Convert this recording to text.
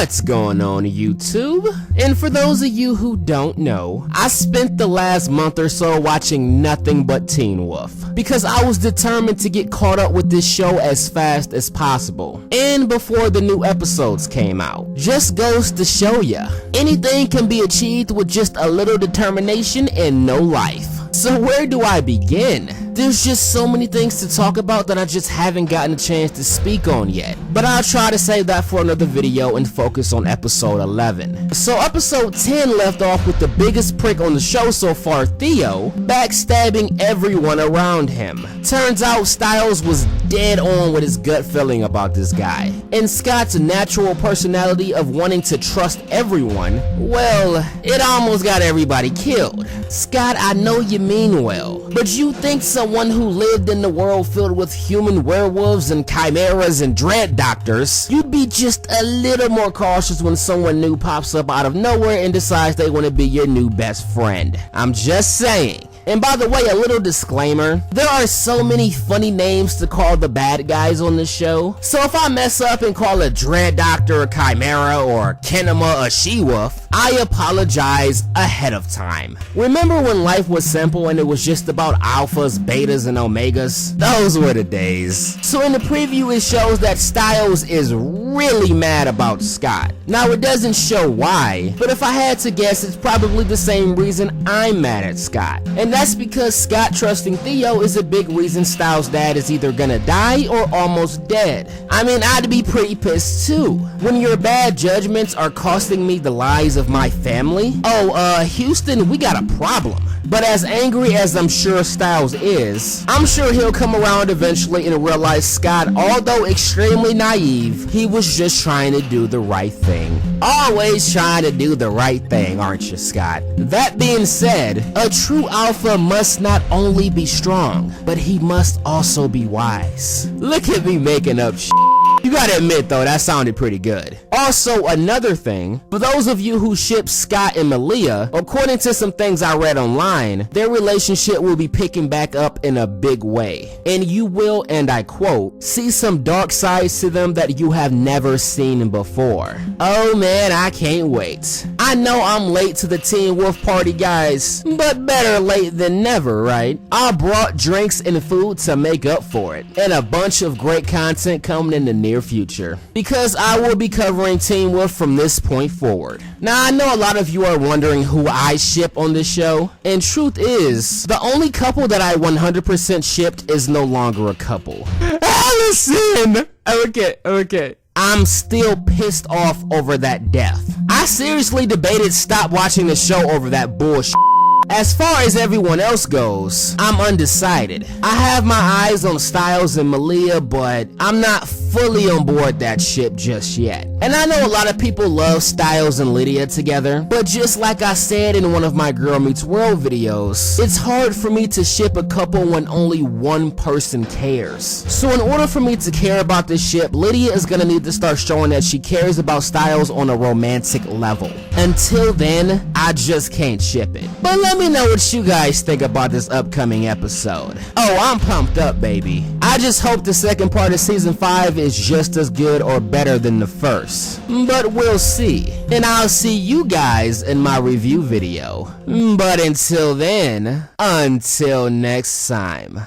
What's going on YouTube? And for those of you who don't know, I spent the last month or so watching nothing but Teen Wolf because I was determined to get caught up with this show as fast as possible and before the new episodes came out. Just goes to show ya, anything can be achieved with just a little determination and no life. So where do I begin? There's just so many things to talk about that I just haven't gotten a chance to speak on yet. But I'll try to save that for another video and focus on episode 11. So episode 10 left off with the biggest prick on the show so far, Theo, backstabbing everyone around him. Turns out Stiles was dead on with his gut feeling about this guy. And Scott's natural personality of wanting to trust everyone, well, it almost got everybody killed. Scott, I know you mean well, but you think someone who lived in the world filled with human werewolves and chimeras and dread doctors, you'd be just a little more cautious when someone new pops up out of nowhere and decides they want to be your new best friend. I'm just saying. And by the way, a little disclaimer, there are so many funny names to call the bad guys on this show, so if I mess up and call a Dread Doctor a Chimera or Kinema a She-Wolf, I apologize ahead of time. Remember when life was simple and it was just about alphas, betas, and omegas? Those were the days. So in the preview it shows that Stiles is really mad about Scott. Now it doesn't show why, but if I had to guess, it's probably the same reason I'm mad at Scott. And that's because Scott trusting Theo is a big reason Stiles' dad is either gonna die or almost dead. I mean, I'd be pretty pissed too. When your bad judgments are costing me the lives of my family. Oh, Houston, we got a problem. But as angry as I'm sure Stiles is, I'm sure he'll come around eventually and realize Scott, although extremely naive, he was just trying to do the right thing. Always trying to do the right thing, aren't you, Scott? That being said, a true alpha must not only be strong, but he must also be wise. Look at me making up shit. You gotta admit though, that sounded pretty good. Also, another thing, for those of you who ship Scott and Malia, according to some things I read online, their relationship will be picking back up in a big way. And you will, and I quote, see some dark sides to them that you have never seen before. Oh man, I can't wait. I know I'm late to the Teen Wolf party, guys, but better late than never, right? I brought drinks and food to make up for it, and a bunch of great content coming in the near future, because I will be covering Teen Wolf from this point forward. Now I know a lot of you are wondering who I ship on this show, and truth is, the only couple that I 100% shipped is no longer a couple. Allison! Okay. I'm still pissed off over that death. I seriously debated stop watching the show over that bullshit. As far as everyone else goes, I'm undecided. I have my eyes on Stiles and Malia, but I'm not fully on board that ship just yet. And I know a lot of people love Stiles and Lydia together, but just like I said in one of my Girl Meets World videos, it's hard for me to ship a couple when only one person cares. So in order for me to care about this ship, Lydia is gonna need to start showing that she cares about Stiles on a romantic level. Until then, I just can't ship it. But let me know what you guys think about this upcoming episode. Oh, I'm pumped up, baby. I just hope the second part of season 5 is just as good or better than the first. But we'll see. And I'll see you guys in my review video. But until then, until next time.